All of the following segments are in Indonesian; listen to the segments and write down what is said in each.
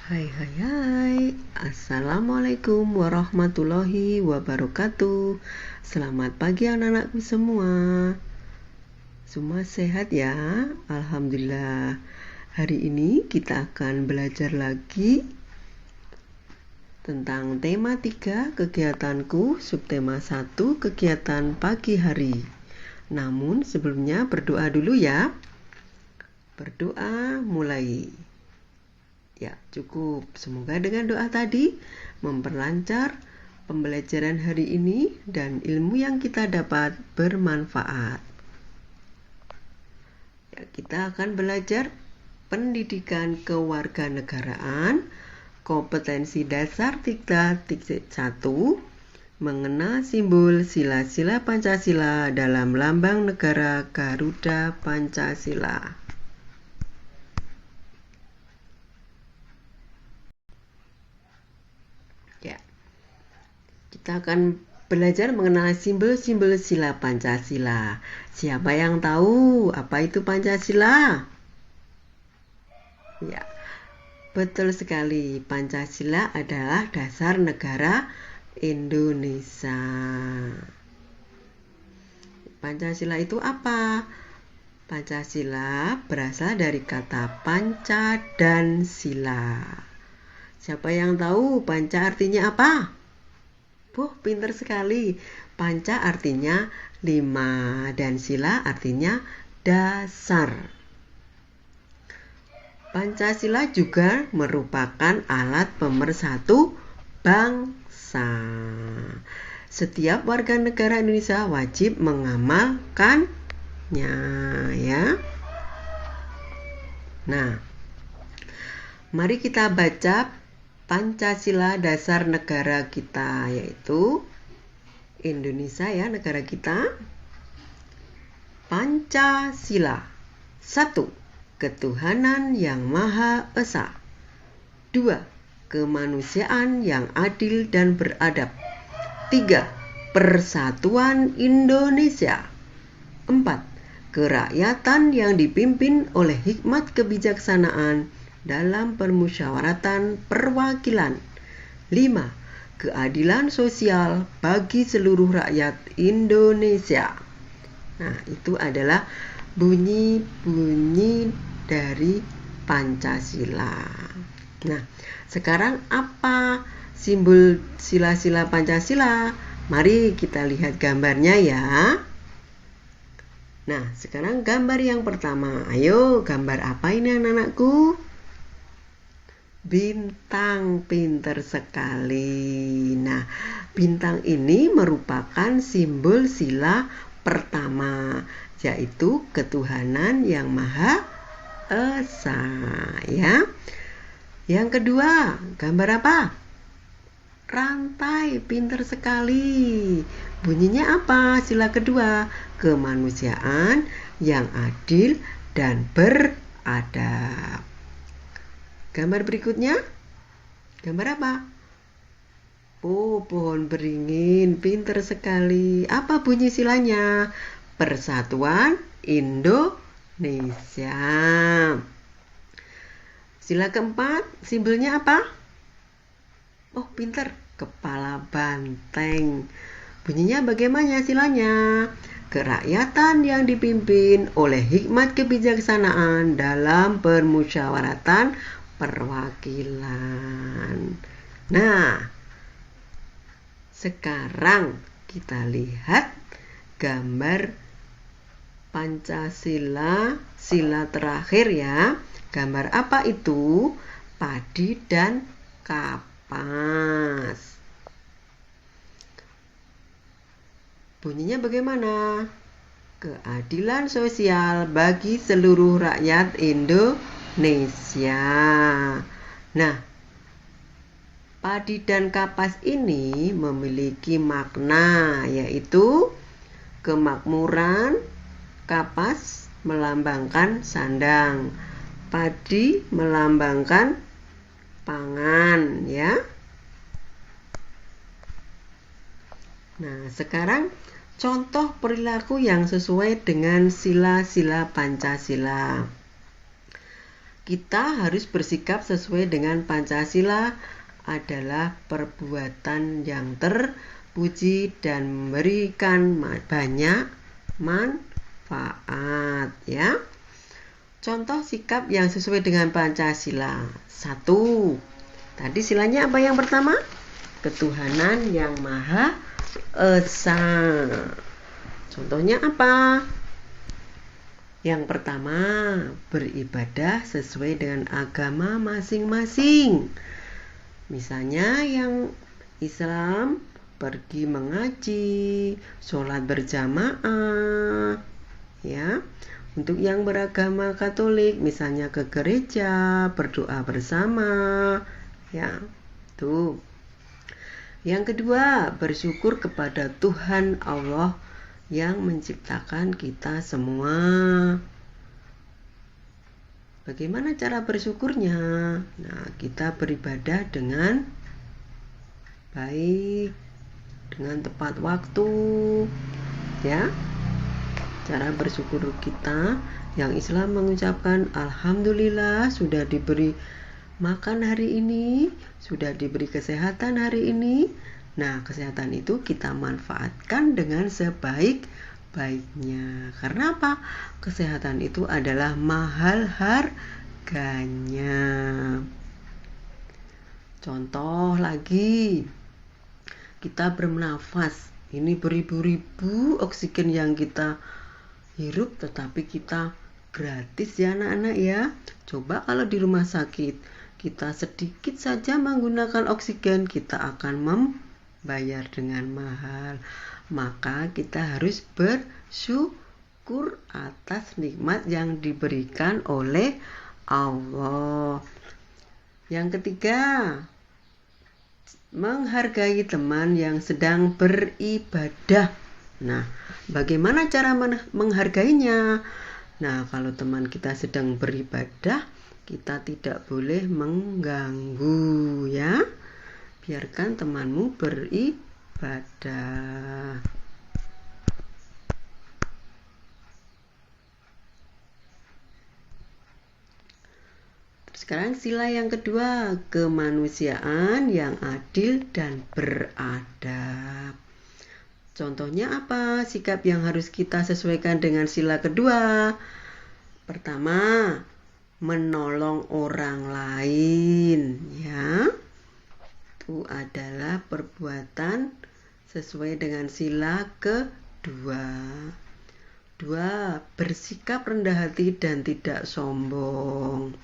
Hai. Assalamualaikum warahmatullahi wabarakatuh. Selamat pagi anak-anakku semua. Semua sehat ya? Alhamdulillah. Hari ini kita akan belajar lagi tentang tema 3 kegiatanku, subtema 1 kegiatan pagi hari. Namun sebelumnya berdoa dulu ya. Berdoa mulai. Ya, cukup. Semoga dengan doa tadi memperlancar pembelajaran hari ini dan ilmu yang kita dapat bermanfaat. Ya, kita akan belajar pendidikan kewarganegaraan, kompetensi dasar 3.1, mengenal simbol sila-sila Pancasila dalam lambang negara Garuda Pancasila. Kita akan belajar mengenal simbol-simbol sila Pancasila. Siapa yang tahu apa itu Pancasila? Ya, betul sekali. Pancasila adalah dasar negara Indonesia. Pancasila itu apa? Pancasila berasal dari kata panca dan sila. Siapa yang tahu panca artinya apa? Pintar sekali. Panca artinya 5 dan sila artinya dasar. Pancasila juga merupakan alat pemersatu bangsa. Setiap warga negara Indonesia wajib mengamalkannya, ya. Nah, mari kita baca Pancasila dasar negara kita, yaitu Indonesia ya, negara kita. Pancasila. 1. Ketuhanan yang Maha Esa. 2. Kemanusiaan yang adil dan beradab. 3. Persatuan Indonesia. 4. Kerakyatan yang dipimpin oleh hikmat kebijaksanaan dalam permusyawaratan perwakilan. 5. Keadilan sosial bagi seluruh rakyat Indonesia. Nah, itu adalah bunyi-bunyi dari Pancasila. Nah, sekarang apa simbol sila-sila Pancasila? Mari kita lihat gambarnya ya. Nah, sekarang gambar yang pertama. Ayo, gambar apa ini anak-anakku? Bintang, pinter sekali. Nah, bintang ini merupakan simbol sila pertama, yaitu ketuhanan yang Maha Esa, ya. Yang kedua, gambar apa? Rantai, pinter sekali. Bunyinya apa? Sila kedua, kemanusiaan yang adil dan beradab. Gambar berikutnya, gambar apa? Pohon beringin, pinter sekali. Apa bunyi silanya? Persatuan Indonesia. Sila keempat, simbolnya apa? Pinter, kepala banteng. Bunyinya bagaimana silanya? Kerakyatan yang dipimpin oleh hikmat kebijaksanaan dalam permusyawaratan perwakilan. Nah, sekarang kita lihat gambar Pancasila sila terakhir ya. Gambar apa itu? Padi dan kapas. Bunyinya bagaimana? Keadilan sosial bagi seluruh rakyat Indonesia. Nah, padi dan kapas ini memiliki makna, yaitu kemakmuran. Kapas melambangkan sandang, padi melambangkan pangan, ya. Nah, sekarang contoh perilaku yang sesuai dengan sila-sila Pancasila. kita harus bersikap sesuai dengan Pancasila adalah perbuatan yang terpuji dan memberikan banyak manfaat, ya. Contoh sikap yang sesuai dengan Pancasila. 1. Tadi silanya apa yang pertama? Ketuhanan yang Maha Esa. Contohnya apa? Yang pertama, beribadah sesuai dengan agama masing-masing. Misalnya yang Islam pergi mengaji, sholat berjamaah, ya. Untuk yang beragama Katolik, misalnya ke gereja, berdoa bersama, ya. Tuh. Yang kedua, bersyukur kepada Tuhan Allah yang menciptakan kita semua. Bagaimana cara bersyukurnya? Nah, kita beribadah dengan baik, dengan tepat waktu, ya. Cara bersyukur kita, yang Islam mengucapkan Alhamdulillah sudah diberi makan hari ini, sudah diberi kesehatan hari ini. Nah, kesehatan itu kita manfaatkan dengan sebaik-baiknya. Karena apa? Kesehatan itu adalah mahal harganya. Contoh lagi, kita bernafas. Ini beribu-ribu oksigen yang kita hirup, tetapi kita gratis ya anak-anak ya. Coba kalau di rumah sakit, kita sedikit saja menggunakan oksigen, kita akan membayar dengan mahal. Maka kita harus bersyukur atas nikmat yang diberikan oleh Allah. Yang ketiga, menghargai teman yang sedang beribadah. Nah, bagaimana cara menghargainya? Nah, kalau teman kita sedang beribadah, kita tidak boleh mengganggu, ya. Biarkan temanmu beribadah. Sekarang sila yang kedua, kemanusiaan yang adil dan beradab. Contohnya apa? Sikap yang harus kita sesuaikan dengan sila kedua. Pertama, menolong orang lain, ya. Itu adalah perbuatan sesuai dengan sila kedua. 2. Bersikap rendah hati dan tidak sombong.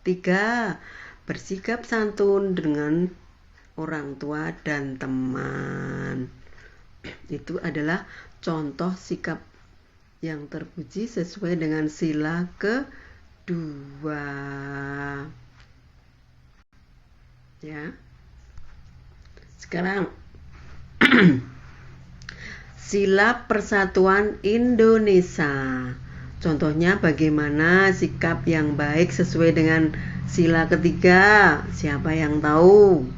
3. Bersikap santun dengan orang tua dan teman. Itu adalah contoh sikap yang terpuji sesuai dengan sila kedua. Ya. Sekarang sila persatuan Indonesia. Contohnya bagaimana sikap yang baik sesuai dengan sila ketiga? Siapa yang tahu?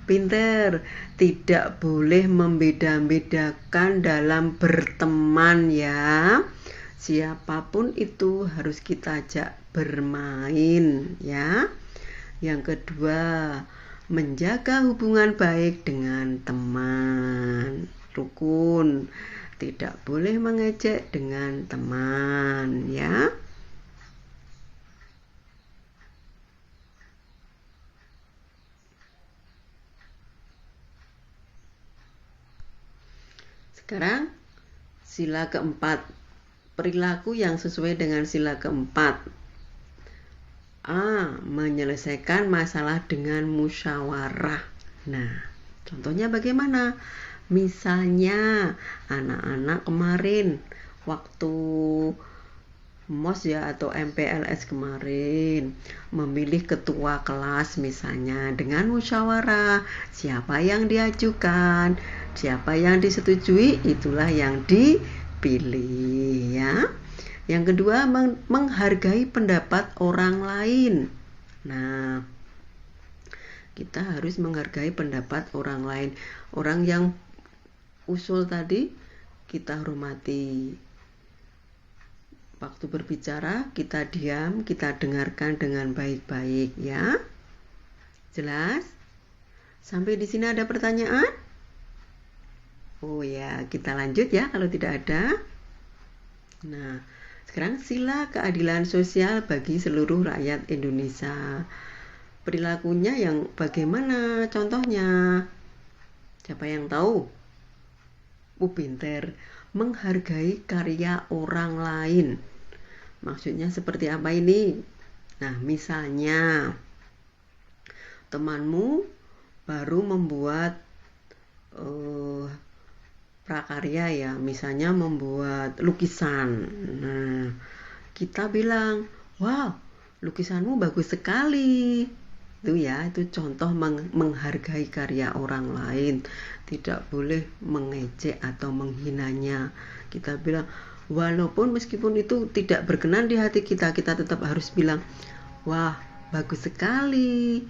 Pinter. Tidak boleh membeda-bedakan dalam berteman, ya. Siapapun itu harus kita ajak bermain, ya. Yang kedua, menjaga hubungan baik dengan teman. Rukun. Tidak boleh mengejek dengan teman, ya. Sekarang sila keempat, perilaku yang sesuai dengan sila keempat. A. Menyelesaikan masalah dengan musyawarah. Nah, contohnya bagaimana? Misalnya anak-anak kemarin waktu MOS ya atau MPLS kemarin memilih ketua kelas misalnya dengan musyawarah, siapa yang diajukan, siapa yang disetujui, itulah yang dipilih, ya. Yang kedua, menghargai pendapat orang lain. Nah, kita harus menghargai pendapat orang lain. Orang yang usul tadi kita hormati. Waktu berbicara kita diam, kita dengarkan dengan baik-baik ya. Jelas? Sampai di sini ada pertanyaan? Oh ya, kita lanjut ya kalau tidak ada. Nah, sekarang sila keadilan sosial bagi seluruh rakyat Indonesia. Perilakunya yang bagaimana contohnya? Siapa yang tahu? Pinter. Menghargai karya orang lain. Maksudnya seperti apa ini? Nah, misalnya temanmu baru membuat prakarya ya, misalnya membuat lukisan. Nah, kita bilang, wow, lukisanmu bagus sekali. Itu ya, itu contoh menghargai karya orang lain. Tidak boleh mengejek atau menghinanya. Kita bilang, walaupun meskipun itu tidak berkenan di hati kita, kita tetap harus bilang, wah, bagus sekali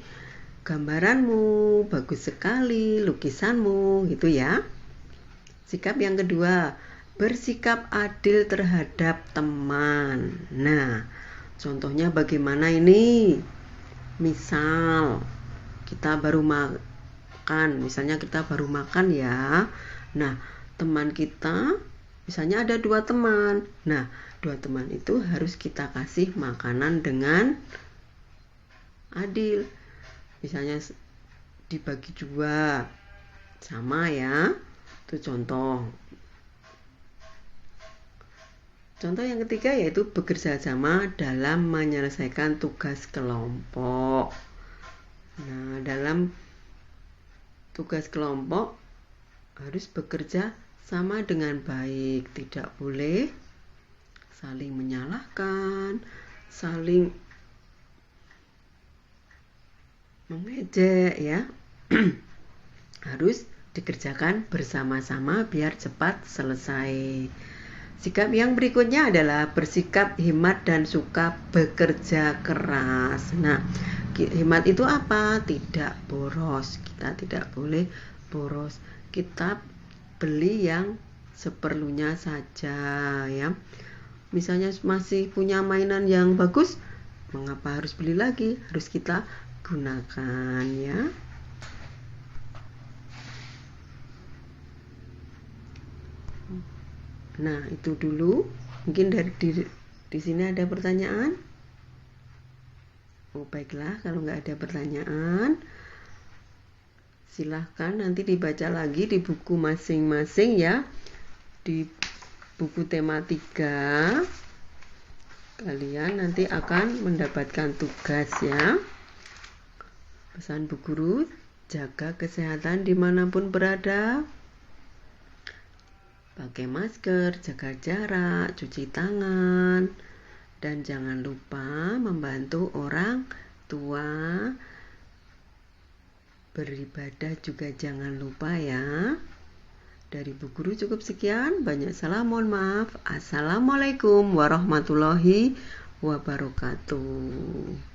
gambaranmu, bagus sekali lukisanmu, gitu ya. Sikap yang kedua, bersikap adil terhadap teman. Nah, contohnya bagaimana ini? Misal kita baru makan, misalnya kita baru makan ya. Nah, teman kita, misalnya ada 2 teman. Nah, 2 teman itu harus kita kasih makanan dengan adil. Misalnya dibagi 2, sama ya. Itu contoh. Contoh yang ketiga yaitu bekerja sama dalam menyelesaikan tugas kelompok. Nah, dalam tugas kelompok harus bekerja sama dengan baik. Tidak boleh saling menyalahkan, saling mengejek ya. Harus dikerjakan bersama-sama biar cepat selesai. Sikap yang berikutnya adalah bersikap hemat dan suka bekerja keras. Nah, hemat itu apa? Tidak boros. Kita tidak boleh boros. Kita beli yang seperlunya saja ya. Misalnya masih punya mainan yang bagus, mengapa harus beli lagi? Harus kita gunakan ya. Nah, itu dulu. Mungkin di sini ada pertanyaan? Oh, baiklah, kalau nggak ada pertanyaan, silahkan nanti dibaca lagi di buku masing-masing ya. Di buku tema 3, kalian nanti akan mendapatkan tugas ya. Pesan Bu Guru, jaga kesehatan dimanapun berada. Pakai masker, jaga jarak, cuci tangan, dan jangan lupa membantu orang tua. Beribadah juga jangan lupa ya. Dari Bu Guru cukup sekian. Banyak salam, mohon maaf. Assalamualaikum warahmatullahi wabarakatuh.